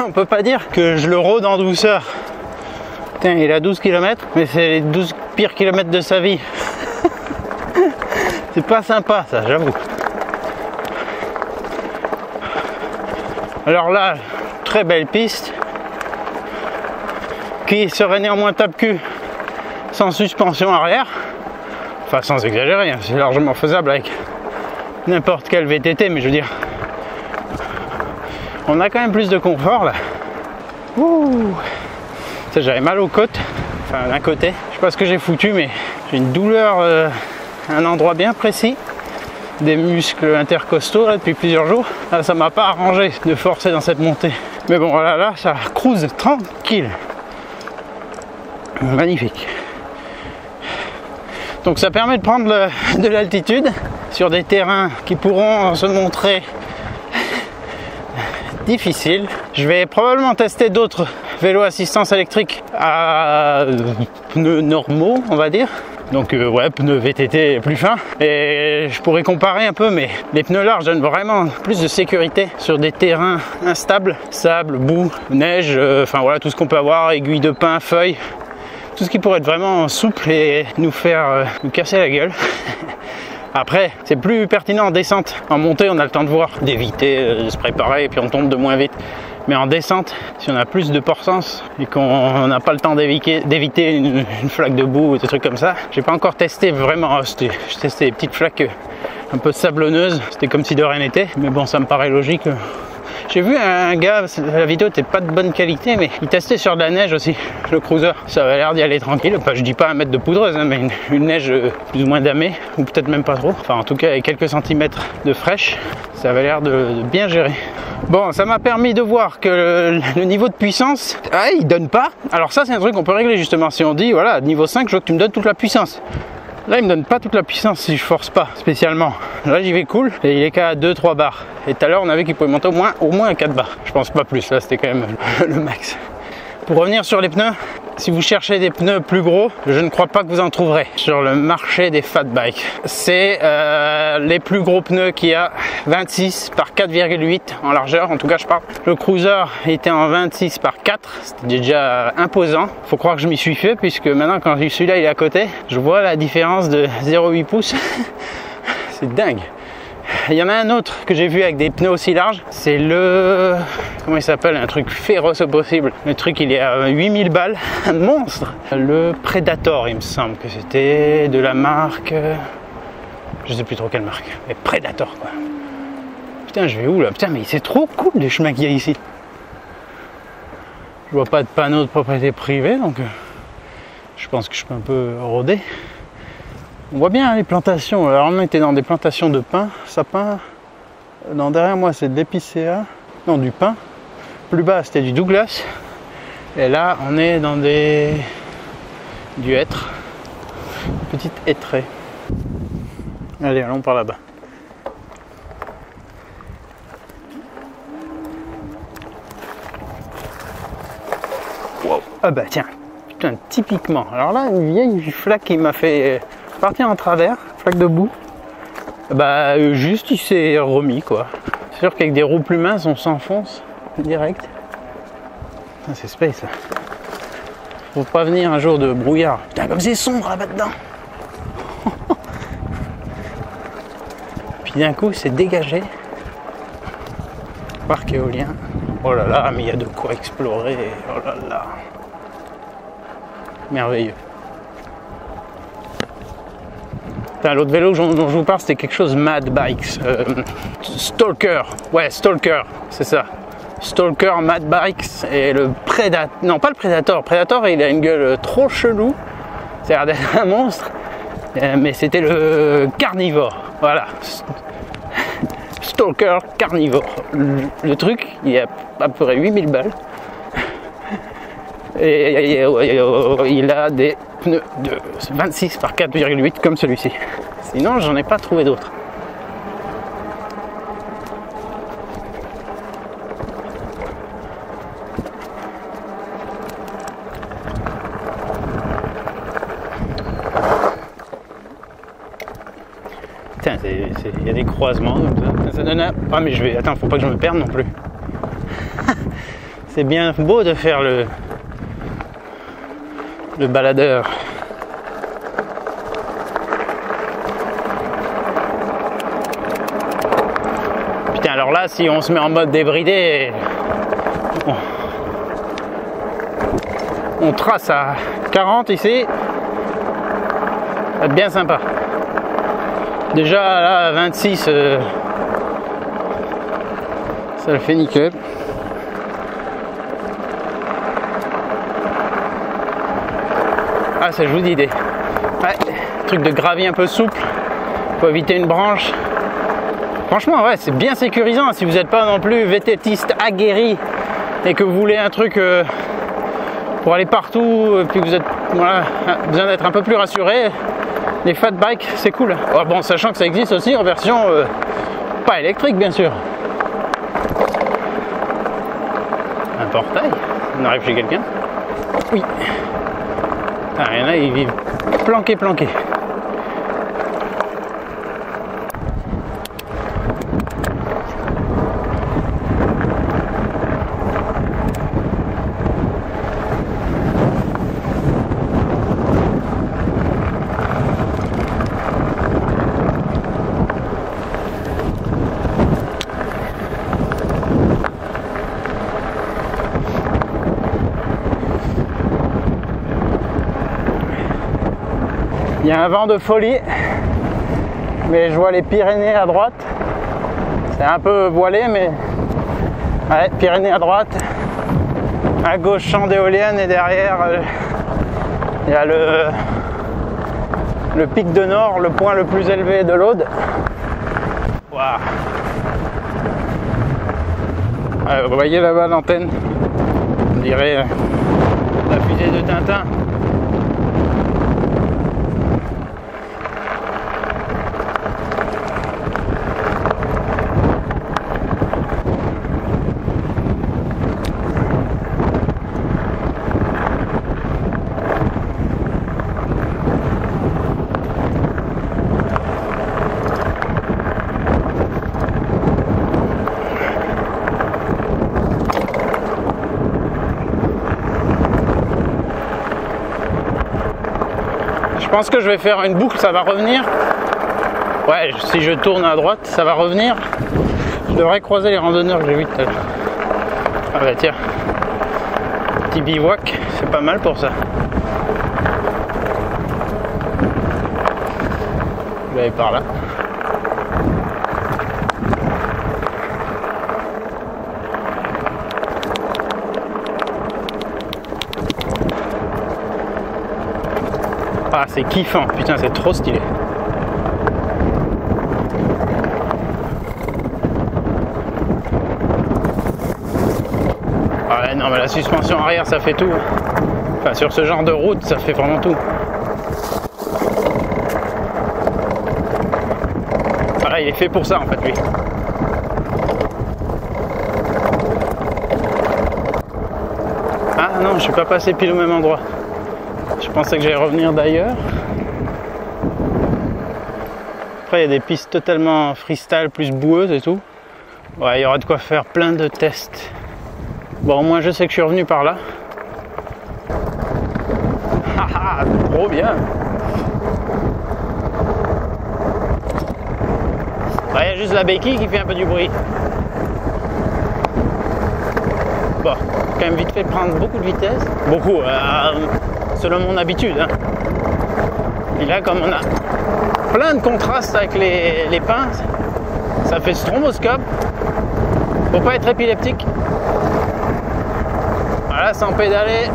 on peut pas dire que je le rôde en douceur. Putain, il a 12 km, mais c'est les 12 pires kilomètres de sa vie. C'est pas sympa ça, j'avoue. Alors là, très belle piste qui serait néanmoins tape-cul sans suspension arrière. Enfin, sans exagérer, hein, c'est largement faisable avec n'importe quel VTT, mais je veux dire, on a quand même plus de confort là. Ouh. Ça, j'avais mal aux côtes, enfin d'un côté. Je sais pas ce que j'ai foutu, mais j'ai une douleur à un endroit bien précis, des muscles intercostaux là, depuis plusieurs jours. Là, ça m'a pas arrangé de forcer dans cette montée. Mais bon, voilà, là, ça cruise tranquille. Magnifique. Donc ça permet de prendre de l'altitude sur des terrains qui pourront se montrer difficiles. Je vais probablement tester d'autres vélos assistance électrique à pneus normaux, on va dire. Donc ouais, pneus VTT plus fins. Et je pourrais comparer un peu, mais les pneus larges donnent vraiment plus de sécurité sur des terrains instables. Sable, boue, neige, enfin voilà, tout ce qu'on peut avoir, aiguilles de pin, feuilles. Tout ce qui pourrait être vraiment souple et nous faire nous casser la gueule. Après, c'est plus pertinent en descente. En montée, on a le temps de voir, d'éviter, de se préparer, et puis on tombe de moins vite. Mais en descente, si on a plus de portance et qu'on n'a pas le temps d'éviter une flaque de boue ou des trucs comme ça, j'ai pas encore testé vraiment. J'ai testé des petites flaques un peu sablonneuses. C'était comme si de rien n'était. Mais bon, ça me paraît logique. J'ai vu un gars, la vidéo n'était pas de bonne qualité, mais il testait sur de la neige aussi, le cruiser. Ça avait l'air d'y aller tranquille. Enfin, je dis pas 1 mètre de poudreuse, hein, mais une neige plus ou moins damée, ou peut-être même pas trop. Enfin, en tout cas, avec quelques centimètres de fraîche, ça avait l'air de bien gérer. Bon, ça m'a permis de voir que le niveau de puissance, il donne pas. Alors ça, c'est un truc qu'on peut régler justement. Si on dit, voilà, niveau 5, je veux que tu me donnes toute la puissance. Là, il me donne pas toute la puissance si je force pas spécialement. Là, j'y vais cool et il est qu'à 2-3 bars. Et tout à l'heure, on a vu qu'il pouvait monter au moins à 4 bars. Je pense pas plus, là, c'était quand même le max. Pour revenir sur les pneus, si vous cherchez des pneus plus gros, je ne crois pas que vous en trouverez sur le marché des fat bikes. C'est les plus gros pneus qu'il y a, 26 par 4,8 en largeur, en tout cas je parle. Le cruiser était en 26 par 4, c'était déjà imposant. Faut croire que je m'y suis fait, puisque maintenant quand celui-là il est à côté, je vois la différence de 0,8 pouces. C'est dingue. Il y en a un autre que j'ai vu avec des pneus aussi larges, c'est le... comment il s'appelle? Un truc féroce au possible. Le truc il est à 8000 balles, un monstre. Le Predator, il me semble que c'était de la marque... je sais plus trop quelle marque, mais Predator quoi. Putain, je vais où là? Putain, mais c'est trop cool les chemins qu'il y a ici. Je vois pas de panneau de propriété privée, donc je pense que je peux un peu rôder. On voit bien les plantations. Alors on était dans des plantations de pin, sapin. Non, derrière moi c'est de l'épicéa, non, du pin. Plus bas c'était du Douglas. Et là on est dans du hêtre, petite hêtraie. Allez, allons par là-bas. Wow. Ah bah tiens, putain, typiquement. Alors là, une vieille flaque qui m'a fait partir en travers, flaque de boue. Bah juste il s'est remis quoi. C'est sûr qu'avec des roues plus minces on s'enfonce direct. Ah, c'est space. Faut pas venir un jour de brouillard. Putain, comme c'est sombre là-bas dedans. Puis d'un coup c'est dégagé. Parc éolien. Oh là là, mais il y a de quoi explorer. Oh là là. Merveilleux. L'autre vélo dont je vous parle, c'était quelque chose Mad Bikes. Stalker. Ouais, Stalker, c'est ça. Stalker Mad Bikes et le Predator. Non, pas le Predator. Predator, il a une gueule trop chelou. Ça a l'air d'être un monstre. Mais c'était le Carnivore. Voilà. Stalker Carnivore. Le truc, il est à peu près 8000 balles. Et il a des pneus de 26 par 4,8 comme celui-ci. Sinon, j'en ai pas trouvé d'autres. Tiens, il y a des croisements comme ça. Ça donne un... Ah mais je vais... Attends, faut pas que je me perde non plus. C'est bien beau de faire le baladeur. Putain, alors là, si on se met en mode débridé, on trace à 40 ici, ça va être bien sympa. Déjà là, à 26, ça le fait nickel. Ah, ça joue d'idée. Ouais, truc de gravier un peu souple pour éviter une branche. Franchement, ouais, c'est bien sécurisant si vous n'êtes pas non plus VTTiste aguerri et que vous voulez un truc pour aller partout, et puis vous êtes voilà, besoin d'être un peu plus rassuré. Les fat bikes, c'est cool. Oh, bon, sachant que ça existe aussi en version pas électrique, bien sûr. Un portail. On arrive chez quelqu'un. Oui. Ah, il y en a, ils vivent planqués. Il y a un vent de folie, mais je vois les Pyrénées à droite. C'est un peu voilé, mais ouais, Pyrénées à droite. À gauche, champ d'éoliennes, et derrière, il y a le pic de Nord, le point le plus élevé de l'Aude. Waouh. Ouais, vous voyez là-bas l'antenne, on dirait la fusée de Tintin. Je pense que je vais faire une boucle, ça va revenir. Ouais, si je tourne à droite, ça va revenir. Je devrais croiser les randonneurs que j'ai vus tout à l'heure. Ah bah tiens, petit bivouac, c'est pas mal pour ça. Je vais aller par là. Ah, c'est kiffant, putain, c'est trop stylé. Ah ouais, non, mais la suspension arrière, ça fait tout. Enfin, sur ce genre de route, ça fait vraiment tout. Voilà, il est fait pour ça, en fait, lui. Ah non, je suis pas passé pile au même endroit. Je pensais que j'allais revenir d'ailleurs. Après, il y a des pistes totalement freestyle, plus boueuses et tout. Ouais, il y aura de quoi faire plein de tests. Bon, au moins, je sais que je suis revenu par là. Haha, trop bien! Ouais, il y a juste la béquille qui fait un peu du bruit. Bon, quand même vite fait de prendre beaucoup de vitesse. Beaucoup, selon mon habitude. Hein. Et là, comme on a plein de contrastes avec les pinces, ça fait stromboscope. Faut pas être épileptique. Voilà, sans pédaler.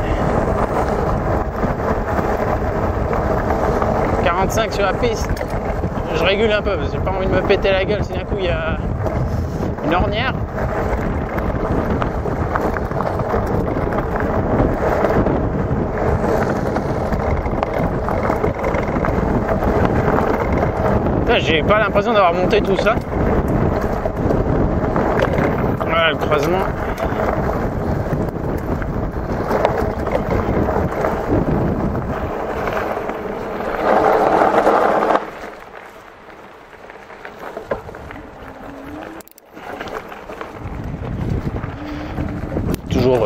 45 sur la piste. Je régule un peu parce que j'ai pas envie de me péter la gueule si d'un coup il y a une ornière. J'ai pas l'impression d'avoir monté tout ça. Voilà le croisement.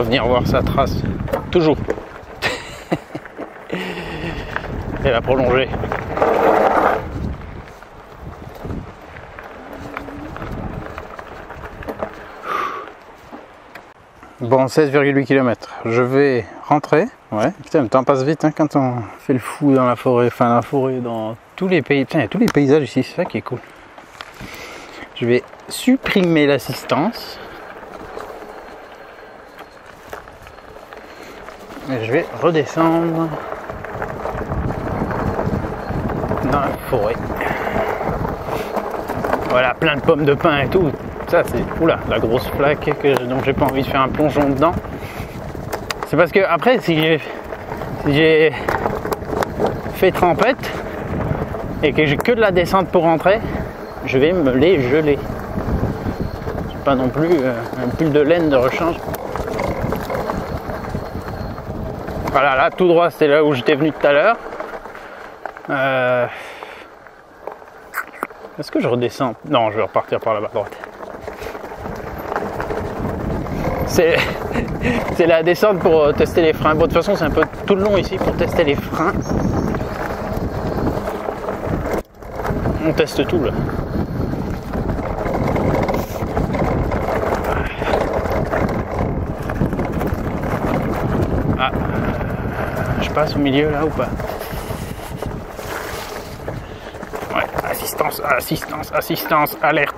venir voir sa trace. Toujours. Et la prolonger. Bon, 16,8 km. Je vais rentrer. Ouais, putain, le temps passe vite hein, quand on fait le fou dans la forêt. Enfin, la forêt, dans tous les pays. Putain, il y a tous les paysages ici, c'est ça qui est cool. Je vais supprimer l'assistance. Et je vais redescendre dans la forêt. Voilà, plein de pommes de pin et tout. Ça c'est oula, la grosse flaque dont j'ai pas envie de faire un plongeon dedans. C'est parce que après si j'ai fait trempette et que j'ai que de la descente pour rentrer, je vais me les geler. J'ai pas non plus un pull de laine de rechange. Voilà, là tout droit c'était là où j'étais venu tout à l'heure. Est-ce que je redescends? Non, je vais repartir par la droite. C'est la descente pour tester les freins. Bon, de toute façon, c'est un peu tout le long ici pour tester les freins. On teste tout là. Ah, je passe au milieu là ou pas? Ouais, assistance, assistance, assistance, alerte.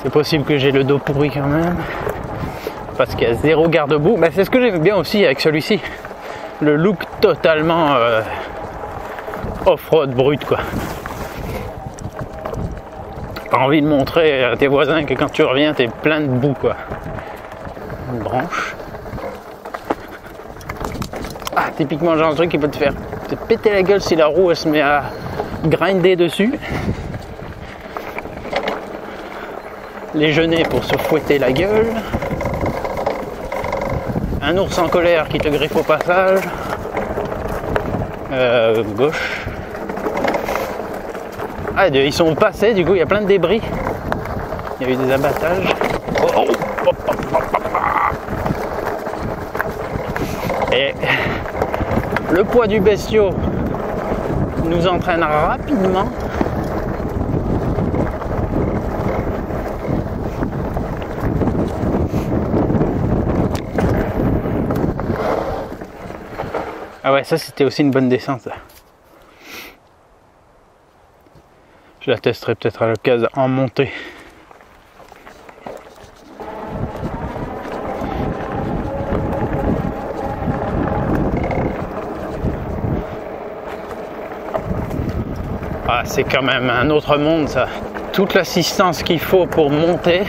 C'est possible que j'ai le dos pourri quand même, parce qu'il y a zéro garde-boue. Mais c'est ce que j'aime bien aussi avec celui-ci, le look totalement off-road brut quoi. T'as envie de montrer à tes voisins que quand tu reviens t'es plein de boue quoi. Une branche. Ah, typiquement le genre de truc qui peut te faire te péter la gueule si la roue elle se met à grinder dessus. Les genêts pour se fouetter la gueule, un ours en colère qui te griffe au passage, gauche. Ah, ils sont passés, du coup il y a plein de débris, il y a eu des abattages. Et le poids du bestiau nous entraîne rapidement. Ah ouais, ça c'était aussi une bonne descente. Je la testerai peut-être à l'occasion en montée. Ah, c'est quand même un autre monde ça. Toute l'assistance qu'il faut pour monter.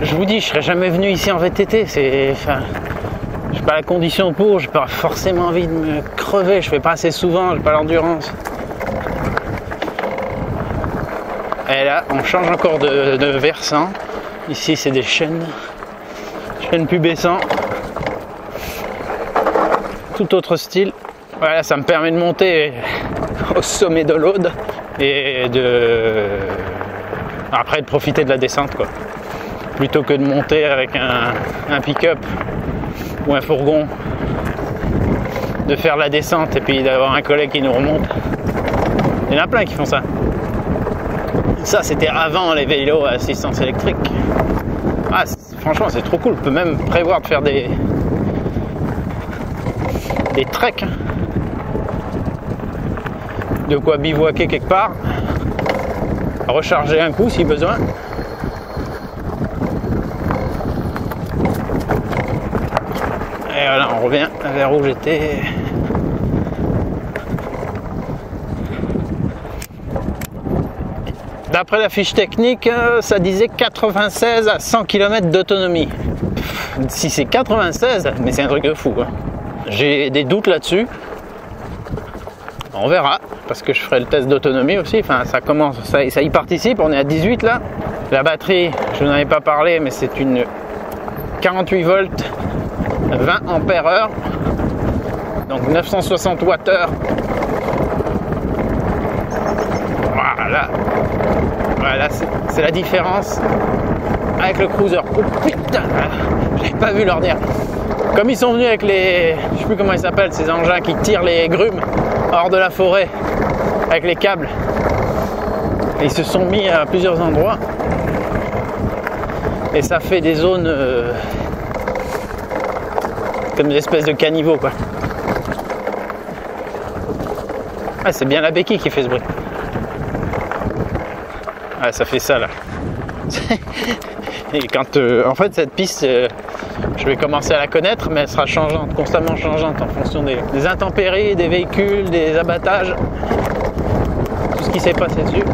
Je vous dis, je serais jamais venu ici en VTT. Enfin, j'ai pas la condition pour, j'ai pas forcément envie de me crever, je fais pas assez souvent, j'ai pas l'endurance. Et là, on change encore de versant. Ici, c'est des chaînes pubescents. Tout autre style. Voilà, ça me permet de monter au sommet de l'Aude et après de profiter de la descente quoi. Plutôt que de monter avec un pick-up ou un fourgon, de faire la descente et puis d'avoir un collègue qui nous remonte. Il y en a plein qui font ça. Ça c'était avant les vélos à assistance électrique. Ah, franchement c'est trop cool, on peut même prévoir de faire des treks. De quoi bivouaquer quelque part, recharger un coup si besoin. Et voilà, on revient vers où j'étais. D'après la fiche technique, ça disait 96 à 100 km d'autonomie. Si c'est 96, mais c'est un truc de fou. Hein. J'ai des doutes là-dessus. On verra, parce que je ferai le test d'autonomie aussi. Enfin, ça commence, ça y participe. On est à 18 là. La batterie, je n'en ai pas parlé, mais c'est une 48 volts, 20 ampères heure, donc 960 Wh. Voilà, c'est la différence avec le cruiser. Oh putain, j'avais pas vu leur dire. Comme ils sont venus avec les, je sais plus comment ils s'appellent, ces engins qui tirent les grumes hors de la forêt avec les câbles. Et ils se sont mis à plusieurs endroits. Et ça fait des zones comme des espèces de caniveaux quoi. Ah, c'est bien la béquille qui fait ce bruit. Ah, ça fait ça là. Et quand en fait cette piste je vais commencer à la connaître, mais elle sera changeante, constamment changeante en fonction des intempéries, des véhicules, des abattages, tout ce qui s'est passé dessus.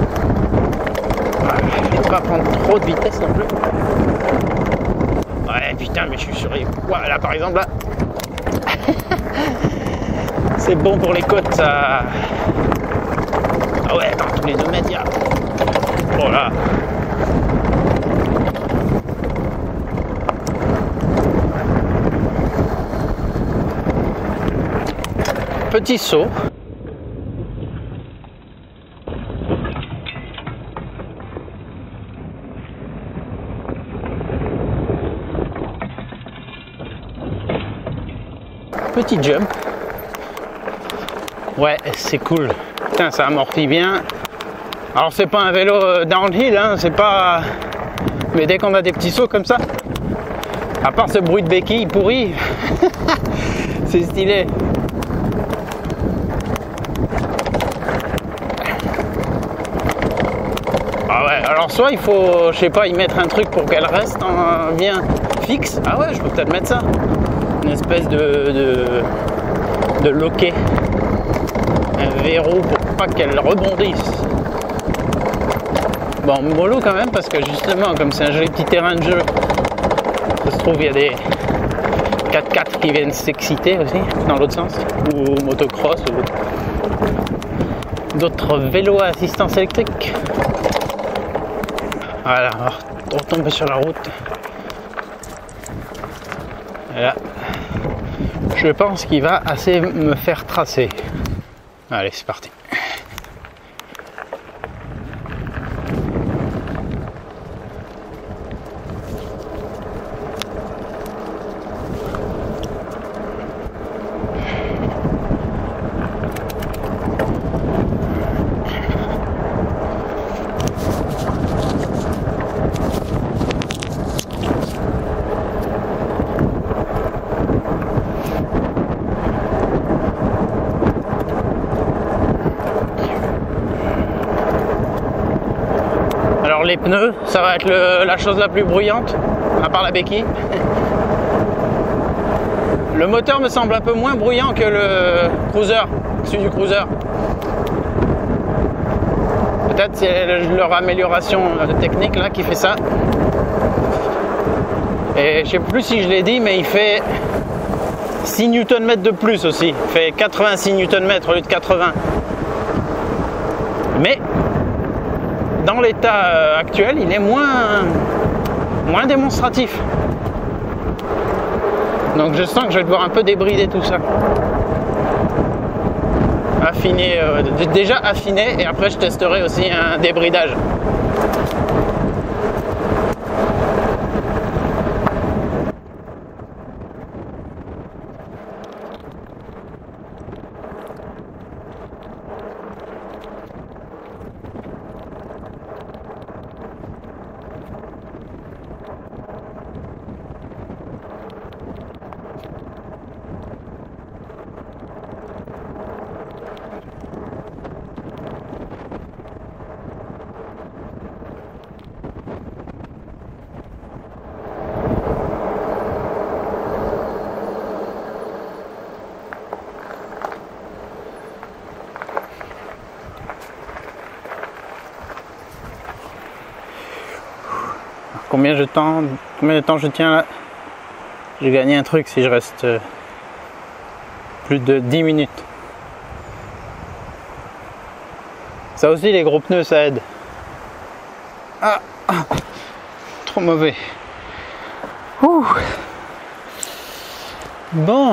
Je ne vais pas prendre trop de vitesse non plus. Ouais putain, mais je suis sur les... Ouais, là par exemple là c'est bon pour les côtes ça. Ah ouais, attends, tous les 2 mètres il y a... Oh là. Petit saut. Petit jump. Ouais, c'est cool. Putain, ça amortit bien. Alors c'est pas un vélo downhill, hein, c'est pas... Mais dès qu'on a des petits sauts comme ça, à part ce bruit de béquille pourri, c'est stylé. Ah ouais, alors soit il faut, je sais pas, y mettre un truc pour qu'elle reste bien fixe. Ah ouais, je peux peut-être mettre ça. Une espèce de loquet. Un verrou pour pas qu'elle rebondisse. Bon, mollo quand même, parce que justement, comme c'est un joli petit terrain de jeu, ça se trouve, il y a des 4x4 qui viennent s'exciter aussi, dans l'autre sens, ou motocross, ou d'autres vélos à assistance électrique. Voilà, on va retomber sur la route. Et là, je pense qu'il va assez me faire tracer. Allez, c'est parti. Les pneus, ça va être la chose la plus bruyante, à part la béquille. Le moteur me semble un peu moins bruyant que le cruiser, celui du cruiser. Peut-être c'est leur amélioration technique là qui fait ça. Et je sais plus si je l'ai dit, mais il fait 6 Nm de plus aussi. Il fait 86 Nm au lieu de 80. Mais dans l'état actuel, il est moins démonstratif. Donc je sens que je vais devoir un peu débrider tout ça. Affiner, déjà affiner, et après je testerai aussi un débridage. Combien de temps je tiens là? J'ai gagné un truc si je reste plus de 10 minutes. Ça aussi, les gros pneus, ça aide. Ah, trop mauvais. Ouh. Bon.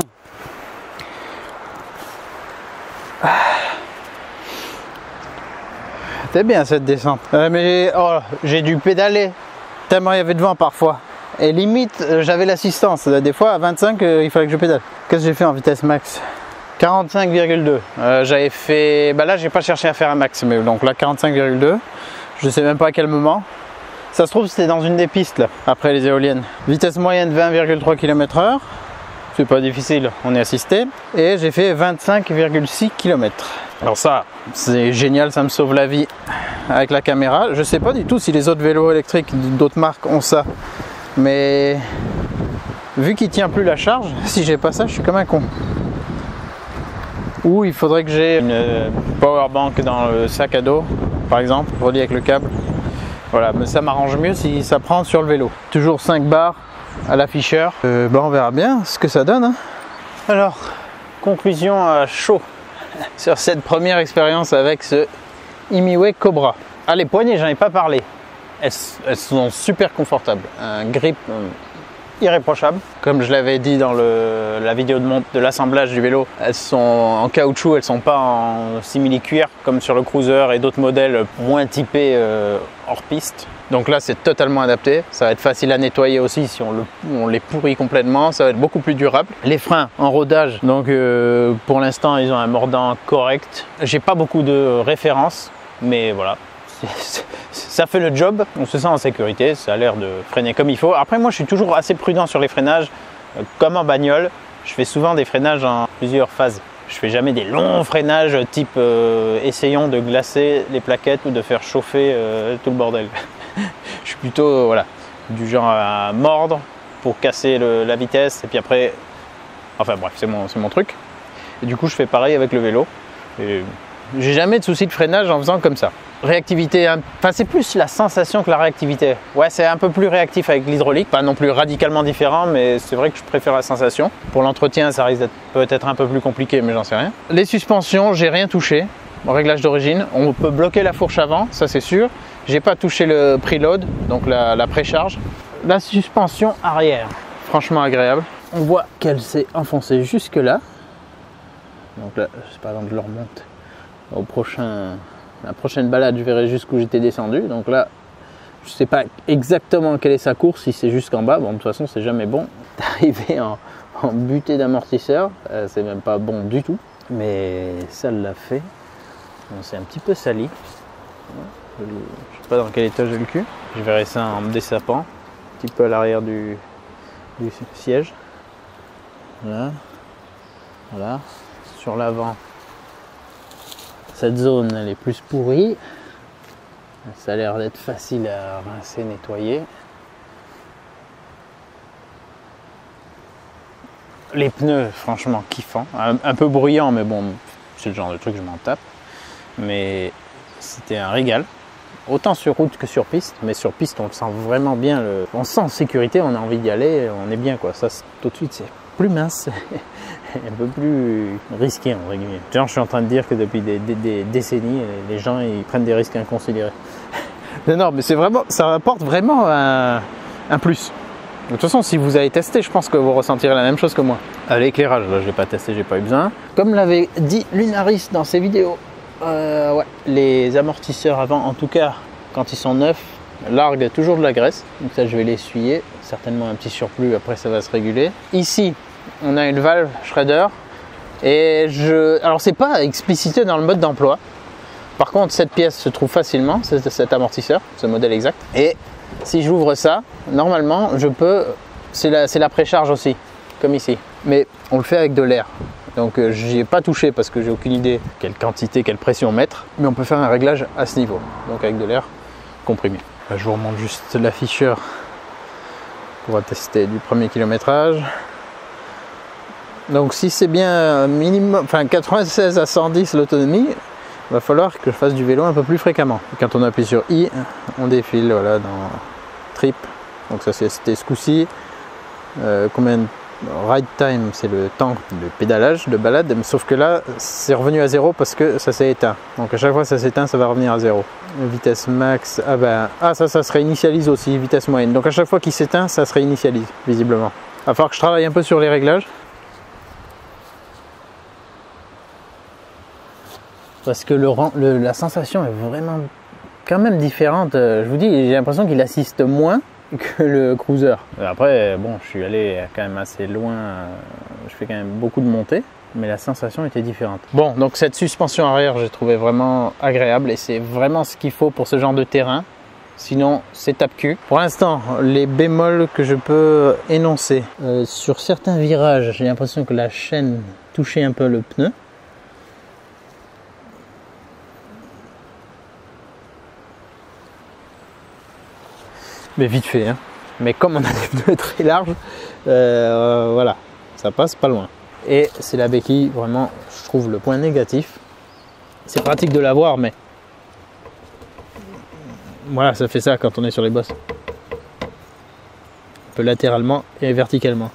C'était bien cette descente. Mais j'ai dû pédaler tellement il y avait de vent parfois. Et limite, j'avais l'assistance. Des fois, à 25, il fallait que je pédale. Qu'est-ce que j'ai fait en vitesse max? 45,2. J'avais fait... Bah là, j'ai pas cherché à faire un max. Mais donc là, 45,2. Je sais même pas à quel moment. Ça se trouve, c'était dans une des pistes, là, après les éoliennes. Vitesse moyenne, 20,3 km/h. C'est pas difficile, on est assisté. Et j'ai fait 25,6 km. Alors ça, c'est génial, ça me sauve la vie avec la caméra. Je sais pas du tout si les autres vélos électriques d'autres marques ont ça. Mais vu qu'il tient plus la charge, si j'ai pas ça, je suis comme un con. Ou il faudrait que j'ai une power bank dans le sac à dos, par exemple, relié avec le câble. Voilà, mais ça m'arrange mieux si ça prend sur le vélo. Toujours 5 bars à l'afficheur. On verra bien ce que ça donne. Hein. Alors, conclusion à chaud sur cette première expérience avec ce Imiway Cobra. Ah, les poignées, j'en ai pas parlé. Elles sont super confortables. Un grip irréprochable. Comme je l'avais dit dans la vidéo de l'assemblage du vélo, elles sont en caoutchouc, elles sont pas en simili-cuir comme sur le Cruiser et d'autres modèles moins typés hors piste. Donc là, c'est totalement adapté. Ça va être facile à nettoyer aussi si on les pourrit complètement. Ça va être beaucoup plus durable. Les freins en rodage, donc pour l'instant, ils ont un mordant correct. J'ai pas beaucoup de références, mais voilà. Ça fait le job, on se sent en sécurité, ça a l'air de freiner comme il faut. Après moi je suis toujours assez prudent sur les freinages, comme en bagnole, je fais souvent des freinages en plusieurs phases. Je fais jamais des longs freinages type essayons de glacer les plaquettes ou de faire chauffer tout le bordel. Je suis plutôt voilà, du genre à mordre pour casser la vitesse et puis après, enfin bref c'est mon truc. Et du coup je fais pareil avec le vélo. J'ai jamais de souci de freinage en faisant comme ça. Réactivité, enfin c'est plus la sensation que la réactivité. Ouais, c'est un peu plus réactif avec l'hydraulique, pas non plus radicalement différent, mais c'est vrai que je préfère la sensation. Pour l'entretien, ça risque d'être peut-être un peu plus compliqué, mais j'en sais rien. Les suspensions, j'ai rien touché. Au réglage d'origine, on peut bloquer la fourche avant, ça c'est sûr. J'ai pas touché le preload, donc la précharge. La suspension arrière, franchement agréable. On voit qu'elle s'est enfoncée jusque là. Donc là, par exemple, je le remonte. La prochaine balade, je verrai jusqu'où j'étais descendu. Donc là, je ne sais pas exactement quelle est sa course, si c'est jusqu'en bas. Bon, de toute façon, c'est jamais bon d'arriver en butée d'amortisseur. C'est même pas bon du tout. Mais ça l'a fait. Bon, c'est un petit peu sali. Je ne sais pas dans quel état j'ai le cul. Je verrai ça en me dessapant. Un petit peu à l'arrière du siège. Voilà. Voilà. Sur l'avant. Cette zone elle est plus pourrie, ça a l'air d'être facile à rincer, nettoyer. Les pneus franchement kiffants, un peu bruyant mais bon c'est le genre de truc que je m'en tape. Mais c'était un régal, autant sur route que sur piste, mais sur piste on le sent vraiment bien, on se sent en sécurité, on a envie d'y aller, on est bien quoi, ça tout de suite c'est plus mince. Un peu plus risqué entre guillemets. Genre, je suis en train de dire que depuis des décennies, les gens ils prennent des risques inconsidérés. Non, mais c'est vraiment, ça apporte vraiment un plus. De toute façon, si vous avez testé, je pense que vous ressentirez la même chose que moi. L'éclairage, là, je l'ai pas testé, j'ai pas eu besoin. Comme l'avait dit Lunaris dans ses vidéos, ouais, les amortisseurs avant, en tout cas, quand ils sont neufs, larguent toujours de la graisse. Donc ça, je vais l'essuyer. Certainement un petit surplus. Après, ça va se réguler. Ici. On a une valve shredder et alors c'est pas explicité dans le mode d'emploi. Par contre cette pièce se trouve facilement, cet amortisseur, ce modèle exact. Et si j'ouvre ça, normalement je peux, c'est la précharge aussi, comme ici. Mais on le fait avec de l'air. Donc j'y ai pas touché parce que j'ai aucune idée quelle quantité, quelle pression mettre. Mais on peut faire un réglage à ce niveau, donc avec de l'air comprimé. Là, je vous remonte juste l'afficheur pour attester du premier kilométrage. Donc si c'est bien minimum, enfin 96 à 110 l'autonomie, il va falloir que je fasse du vélo un peu plus fréquemment. Quand on appuie sur I, on défile voilà, dans Trip. Donc ça c'était ce coup-ci. Combien de ride time, c'est le temps de pédalage, de balade. Sauf que là, c'est revenu à 0 parce que ça s'est éteint. Donc à chaque fois que ça s'éteint, ça va revenir à 0. Vitesse max, ça se réinitialise aussi, vitesse moyenne. Donc à chaque fois qu'il s'éteint, ça se réinitialise, visiblement. Il va falloir que je travaille un peu sur les réglages. Parce que la sensation est vraiment quand même différente. Je vous dis, j'ai l'impression qu'il assiste moins que le cruiser. Après, bon, je suis allé quand même assez loin, je fais quand même beaucoup de montées, mais la sensation était différente. Bon, donc cette suspension arrière, j'ai trouvé vraiment agréable et c'est vraiment ce qu'il faut pour ce genre de terrain. Sinon, c'est tape-cul. Pour l'instant, les bémols que je peux énoncer. Sur certains virages, j'ai l'impression que la chaîne touchait un peu le pneu. Mais vite fait, hein. Mais comme on a des pneus très larges, voilà, ça passe pas loin. Et c'est la béquille, vraiment, je trouve le point négatif. C'est pratique de l'avoir, mais voilà, ça fait ça quand on est sur les bosses. Un peu latéralement et verticalement.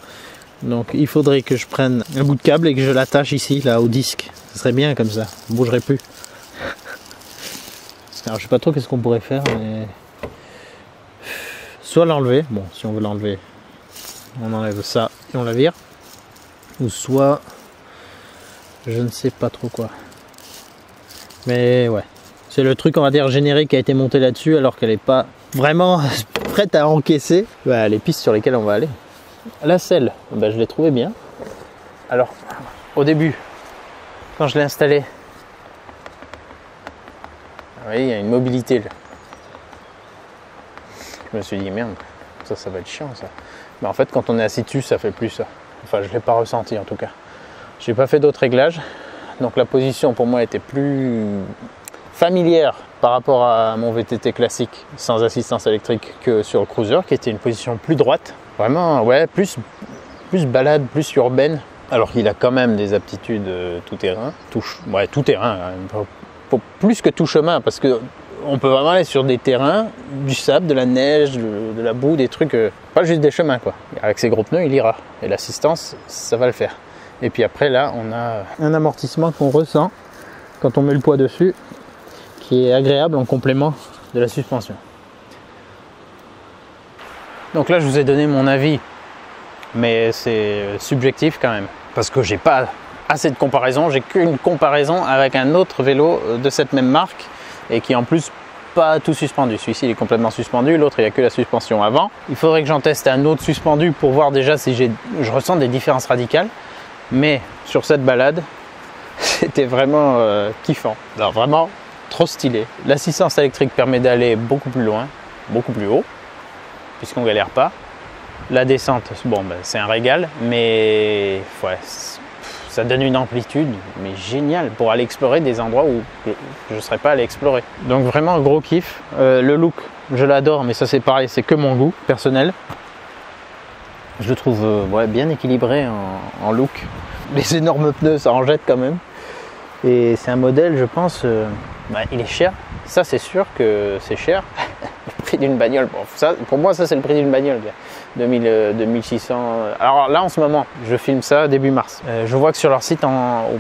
Donc il faudrait que je prenne un bout de câble et que je l'attache ici, là, au disque. Ce serait bien comme ça, on ne bougerait plus. Alors je sais pas trop qu'est-ce qu'on pourrait faire, mais soit l'enlever, bon si on veut l'enlever, on enlève ça et on la vire. Ou soit, je ne sais pas trop quoi. Mais ouais, c'est le truc on va dire générique qui a été monté là-dessus alors qu'elle n'est pas vraiment prête à encaisser les pistes sur lesquelles on va aller. La selle, je l'ai trouvé bien. Alors, au début, quand je l'ai installée, vous voyez, il y a une mobilité là. Je me suis dit merde, ça va être chiant ça. Mais en fait, quand on est assis dessus, ça fait plus ça. Enfin, je ne l'ai pas ressenti en tout cas. Je n'ai pas fait d'autres réglages. Donc la position pour moi était plus familière par rapport à mon VTT classique sans assistance électrique que sur le cruiser qui était une position plus droite. Vraiment, ouais, plus balade, plus urbaine. Alors qu'il a quand même des aptitudes tout terrain. Tout terrain, plus que tout chemin parce que on peut vraiment aller sur des terrains, du sable, de la neige, de la boue, des trucs, pas juste des chemins quoi. Avec ses gros pneus, il ira. Et l'assistance, ça va le faire. Et puis après là, on a un amortissement qu'on ressent quand on met le poids dessus, qui est agréable en complément de la suspension. Donc là, je vous ai donné mon avis, mais c'est subjectif quand même, parce que j'ai pas assez de comparaison. J'ai qu'une comparaison avec un autre vélo de cette même marque et qui en plus pas tout suspendu. Celui-ci il est complètement suspendu, l'autre il n'y a que la suspension avant. Il faudrait que j'en teste un autre suspendu pour voir déjà si je ressens des différences radicales. Mais sur cette balade, c'était vraiment kiffant. Alors vraiment trop stylé. L'assistance électrique permet d'aller beaucoup plus loin, beaucoup plus haut, puisqu'on ne galère pas. La descente, bon, c'est un régal, mais ouais, ça donne une amplitude mais géniale pour aller explorer des endroits où je ne serais pas allé explorer. Donc vraiment un gros kiff. Le look, je l'adore, mais ça c'est pareil, c'est que mon goût personnel. Je le trouve bien équilibré en look. Les énormes pneus, ça en jette quand même. Et c'est un modèle, je pense, il est cher. Ça, c'est sûr que c'est cher. Le prix d'une bagnole, pour moi, ça c'est le prix d'une bagnole. 2600. Alors là, en ce moment, je filme ça début mars. Je vois que sur leur site,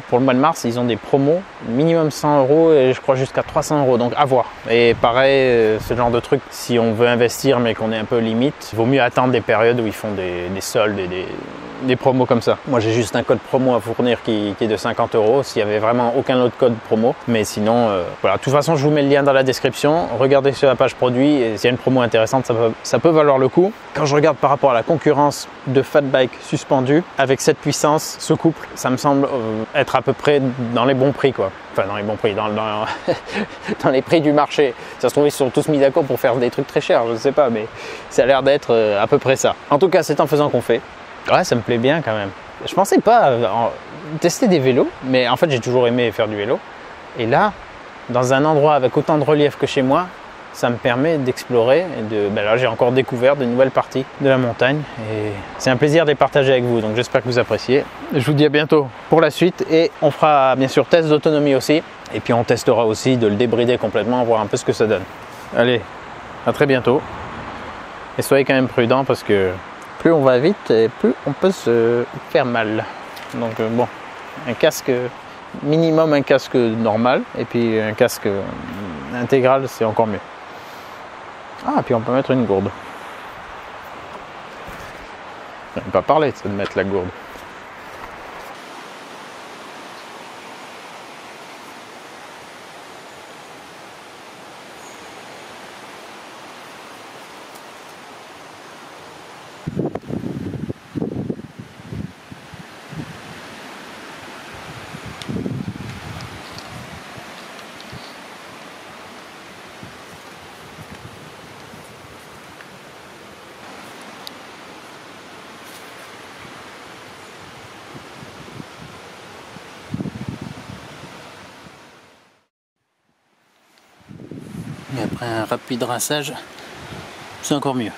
pour le mois de mars, ils ont des promos minimum 100 € et je crois jusqu'à 300 €. Donc à voir. Et pareil, ce genre de truc, si on veut investir mais qu'on est un peu limite, il vaut mieux attendre des périodes où ils font des soldes et des promos comme ça. Moi, j'ai juste un code promo à fournir qui est de 50 €. S'il n'y avait vraiment aucun autre code promo. Mais sinon, voilà. De toute façon, je vous mets le lien dans la description. Regardez sur la page produit et s'il y a une promo intéressante, ça peut valoir le coup. Quand je regarde par rapport à la concurrence de fat bike suspendu, avec cette puissance, ce couple, ça me semble être à peu près dans les bons prix quoi. Enfin dans les bons prix, dans les prix du marché. Ça se trouve ils se sont tous mis d'accord pour faire des trucs très chers, je ne sais pas, mais ça a l'air d'être à peu près ça. En tout cas, c'est en faisant qu'on fait. Ouais, ça me plaît bien quand même. Je pensais pas tester des vélos, mais en fait j'ai toujours aimé faire du vélo. Et là, dans un endroit avec autant de relief que chez moi, ça me permet d'explorer et là j'ai encore découvert de nouvelles parties de la montagne et c'est un plaisir de les partager avec vous, donc j'espère que vous appréciez. Je vous dis à bientôt pour la suite et on fera bien sûr test d'autonomie aussi et puis on testera aussi de le débrider complètement, voir un peu ce que ça donne. Allez, à très bientôt et soyez quand même prudents parce que plus on va vite et plus on peut se faire mal. Donc bon, un casque minimum, un casque normal et puis un casque intégral c'est encore mieux. Ah, puis on peut mettre une gourde. On n'a pas parlé de mettre la gourde. Après un rapide rinçage, c'est encore mieux.